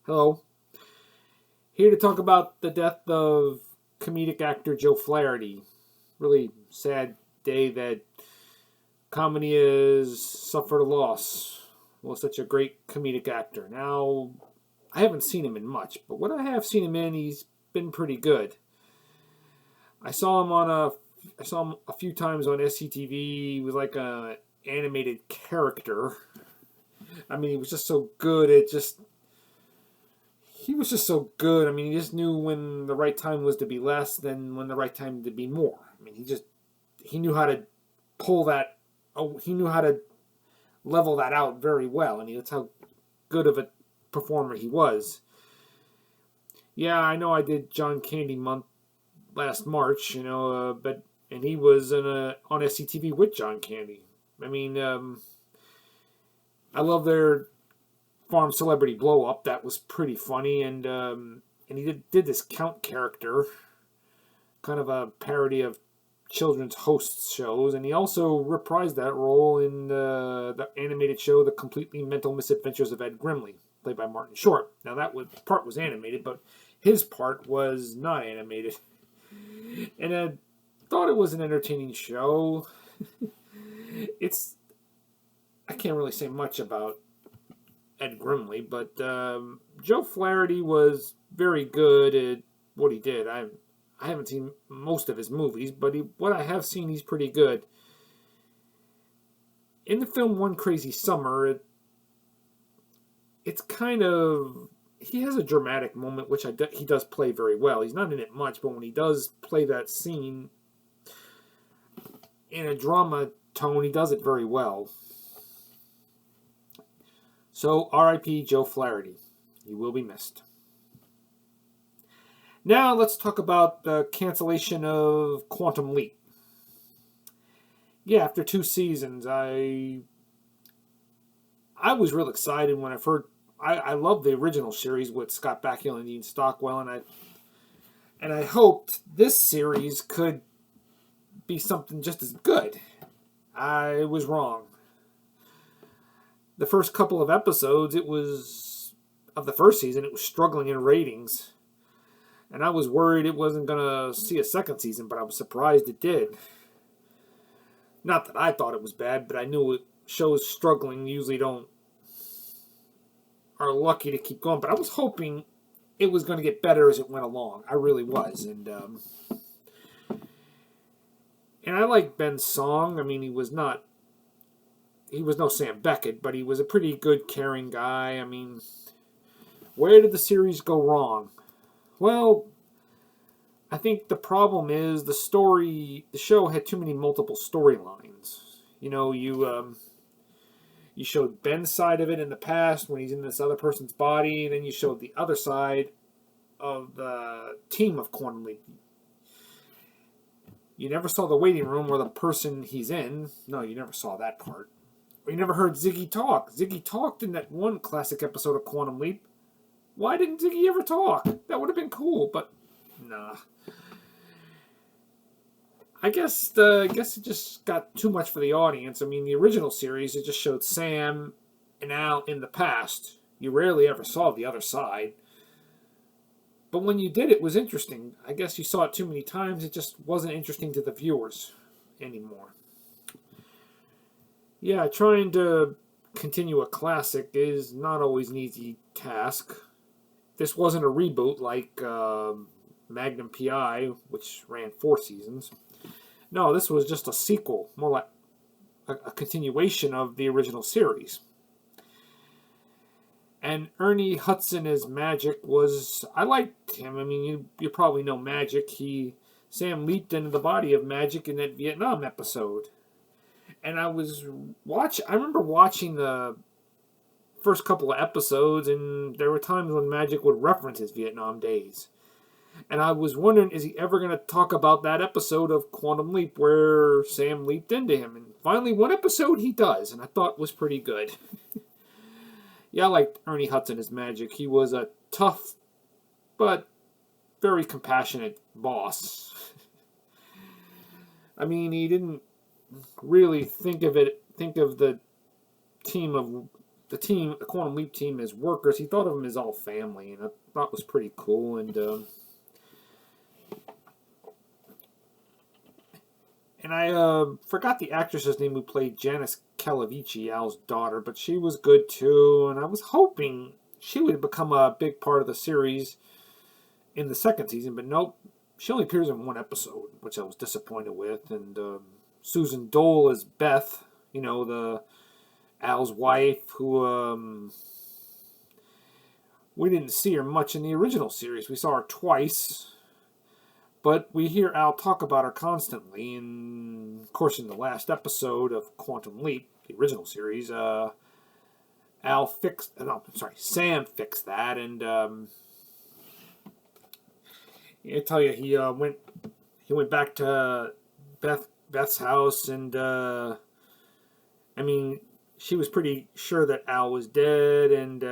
Hello. Here to talk about the death of comedic actor Joe Flaherty. Really sad day that comedy has suffered a loss. Was such a great comedic actor. Now, I haven't seen him in much, but what I have seen him in, he's been pretty good. I saw him I saw him a few times on SCTV. He was like a animated character. I mean, he was just so good. He was just so good. I mean, he just knew when the right time was to be less than when the right time to be more. I mean, he knew how to pull that. Oh, he knew how to level that out very well, and that's how good of a performer he was. Yeah, I know I did John Candy Month last March, but and he was on SCTV with John Candy. I mean, I love their farm celebrity blow up. That was pretty funny, and he did this Count character, kind of a parody of children's hosts shows, and he also reprised that role in the animated show The Completely Mental Misadventures of Ed Grimley, played by Martin Short. Now part was animated, but his part was not animated, and I thought it was an entertaining show. it's I can't really say much about Ed Grimley, but Joe Flaherty was very good at what he did. I haven't seen most of his movies, but what I have seen, he's pretty good. In the film One Crazy Summer, it's kind of he has a dramatic moment, which he does play very well. He's not in it much, but when he does play that scene in a drama tone, he does it very well. So, R.I.P. Joe Flaherty. He will be missed. Now, let's talk about the cancellation of Quantum Leap. Yeah, after 2 seasons, I was real excited when I heard. I loved the original series with Scott Bakula and Dean Stockwell, and I hoped this series could be something just as good. I was wrong. The first couple of episodes, of the first season, it was struggling in ratings. And I was worried it wasn't going to see a second season, but I was surprised it did. Not that I thought it was bad, but I knew shows struggling usually are lucky to keep going. But I was hoping it was going to get better as it went along. I really was. And I like Ben's song. I mean, he was no Sam Beckett, but he was a pretty good, caring guy. I mean, where did the series go wrong? Well, I think the problem is the show had too many multiple storylines. You showed Ben's side of it in the past when he's in this other person's body, and then you showed the other side of the team of Quantum Leap. You never saw the waiting room where the person he's in. No, you never saw that part. Or you never heard Ziggy talk. Ziggy talked in that one classic episode of Quantum Leap. Why didn't Ziggy ever talk? That would have been cool, but nah. I guess it just got too much for the audience. I mean, the original series, it just showed Sam and Al in the past. You rarely ever saw the other side. But when you did, it was interesting. I guess you saw it too many times. It just wasn't interesting to the viewers anymore. Yeah, trying to continue a classic is not always an easy task. This wasn't a reboot like Magnum P.I., which ran 4 seasons. No, this was just a sequel, more like a continuation of the original series. And Ernie Hudson as Magic I liked him. I mean, you probably know Magic. Sam leaped into the body of Magic in that Vietnam episode. And I remember watching the first couple of episodes, and there were times when Magic would reference his Vietnam days. And I was wondering, is he ever going to talk about that episode of Quantum Leap where Sam leaped into him? And finally, one episode he does, and I thought was pretty good. Yeah, I liked Ernie Hudson as Magic. He was a tough, but very compassionate boss. I mean, he didn't really think of the team of the Quantum Leap team as workers. He thought of them as all family, and I thought it was pretty cool. And I forgot the actress's name who played Janice Calavici, Al's daughter, but she was good too. And I was hoping she would become a big part of the series in the second season, but nope. She only appears in one episode, which I was disappointed with. And Susan Dole as Beth, the Al's wife, who we didn't see her much in the original series. We saw her twice. But we hear Al talk about her constantly, and of course in the last episode of Quantum Leap, the original series, Sam fixed that, and I tell you, he went back to Beth's house, and I mean, she was pretty sure that Al was dead, and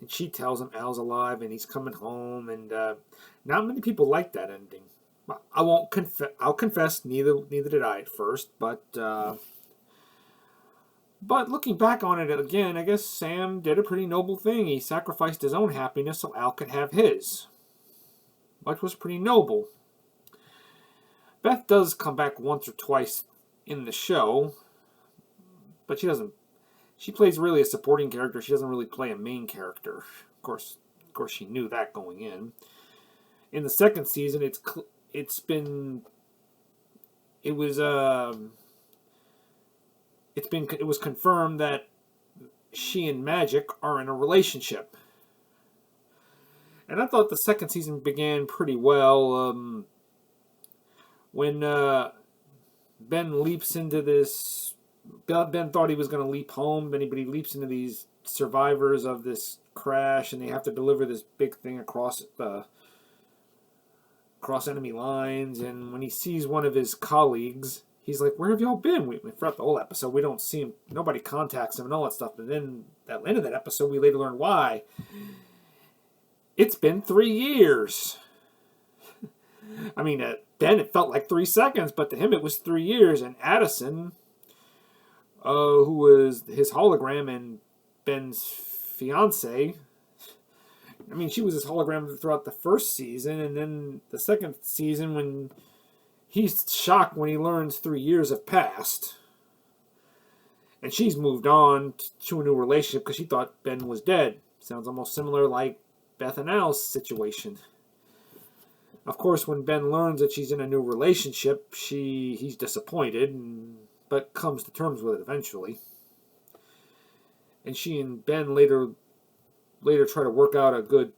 she tells him Al's alive and he's coming home, and not many people like that ending. I won't confess. I'll confess, neither did I at first, but looking back on it again, I guess Sam did a pretty noble thing. He sacrificed his own happiness so Al could have his, which was pretty noble. Beth does come back once or twice in the show, but she doesn't. She plays really a supporting character. She doesn't really play a main character. Of course, she knew that going in. In the second season, it was confirmed that she and Magic are in a relationship. And I thought the second season began pretty well. When Ben leaps into this, Ben thought he was going to leap home, but he leaps into these survivors of this crash, and they have to deliver this big thing across enemy lines. And when he sees one of his colleagues, he's like, "Where have y'all been?" Throughout the whole episode, we don't see him. Nobody contacts him and all that stuff. But then at the end of that episode, we later learn why. It's been 3 years. I mean, Ben, it felt like 3 seconds, but to him it was 3 years. And Addison, who was his hologram and Ben's fiance, I mean, she was his hologram throughout the first season, and then the second season when he's shocked when he learns 3 years have passed. And she's moved on to a new relationship because she thought Ben was dead. Sounds almost similar like Beth and Al's situation. Of course, when Ben learns that she's in a new relationship, he's disappointed, but comes to terms with it eventually. And she and Ben later try to work out a good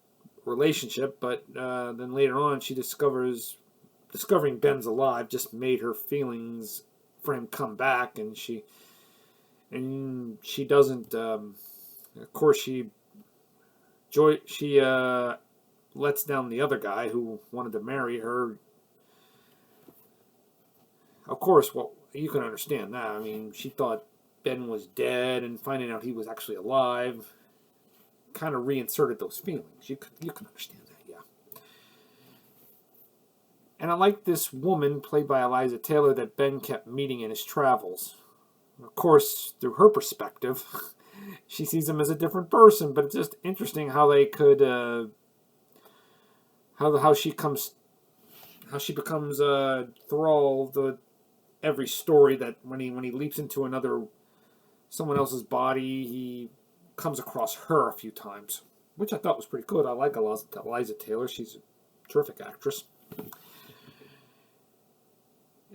relationship, but then later on she discovering Ben's alive just made her feelings for him come back, and she doesn't. Of course, she lets down the other guy who wanted to marry her. Of course, well, you can understand that. I mean, she thought Ben was dead, and finding out he was actually alive kind of reinserted those feelings. You can understand that, yeah. And I like this woman, played by Eliza Taylor, that Ben kept meeting in his travels. Of course, through her perspective, she sees him as a different person, but it's just interesting how they could, how she becomes thrall to every story, that when he leaps into someone else's body, he comes across her a few times, which I thought was pretty good. I like Eliza Taylor. She's a terrific actress.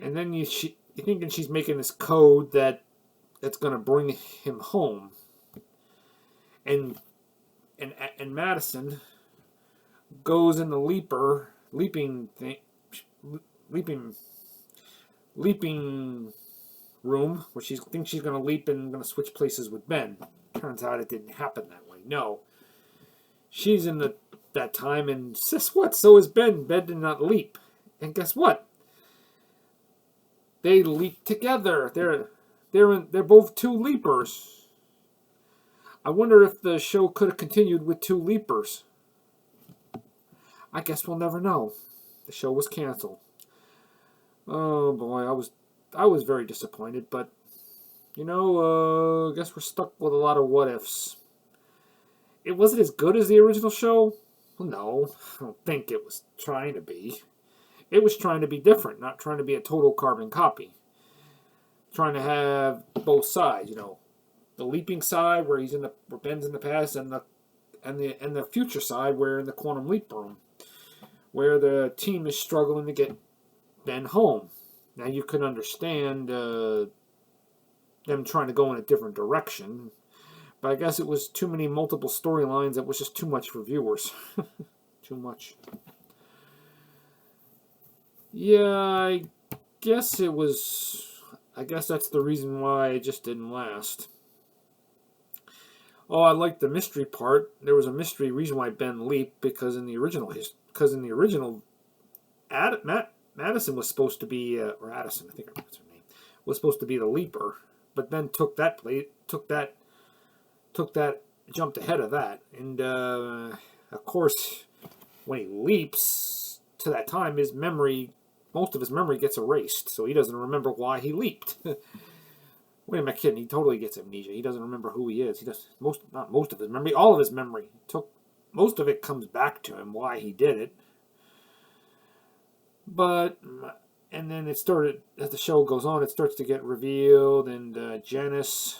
And then you're thinking she's making this code that's going to bring him home. And Madison goes in the leaping room where she thinks she's going to leap and going to switch places with Ben. Turns out it didn't happen that way. No. She's in that time, and guess what? So is Ben. Ben did not leap. And guess what? They leap together. They're both two leapers. I wonder if the show could have continued with two leapers. I guess we'll never know. The show was canceled. Oh boy, I was very disappointed, but I guess we're stuck with a lot of what ifs. It wasn't as good as the original show? Well, no, I don't think it was trying to be. It was trying to be different, not trying to be a total carbon copy. Trying to have both sides, the leaping side where where Ben's in the past, and the future side where in the quantum leap room, where the team is struggling to get Ben home. Now you can understand them trying to go in a different direction, but I guess it was too many multiple storylines. It was just too much for viewers. Too much. Yeah, guess it was. I guess that's the reason why it just didn't last. Oh, I liked the mystery part. There was a mystery reason why Ben leaped because in the original, Madison was supposed to be, or Addison, I think that's her name, was supposed to be the leaper, but Ben took that jumped ahead of that, and of course, when he leaps to that time, most of his memory gets erased, so he doesn't remember why he leaped. Wait, am I kidding? He totally gets amnesia. He doesn't remember who he is. He does not most of his memory, all of his memory. Most of it comes back to him why he did it. But and then it started as the show goes on. It starts to get revealed, and Janice.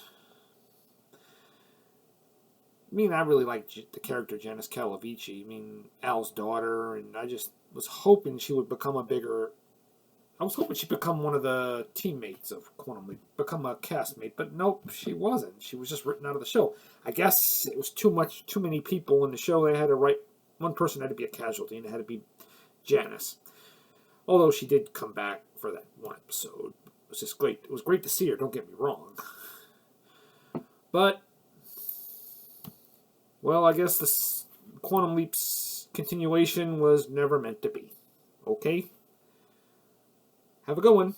I really like the character Janice Calavici. Al's daughter, and I just was hoping she would become I was hoping she'd become one of the teammates of Quantum Leap, become a castmate, but nope, she wasn't. She was just written out of the show. I guess it was too many people in the show. They had to write, one person had to be a casualty, and it had to be Janice. Although she did come back for that one episode. It was just great. It was great to see her, don't get me wrong. But, well, I guess this Quantum Leap's continuation was never meant to be. Okay? Have a good one.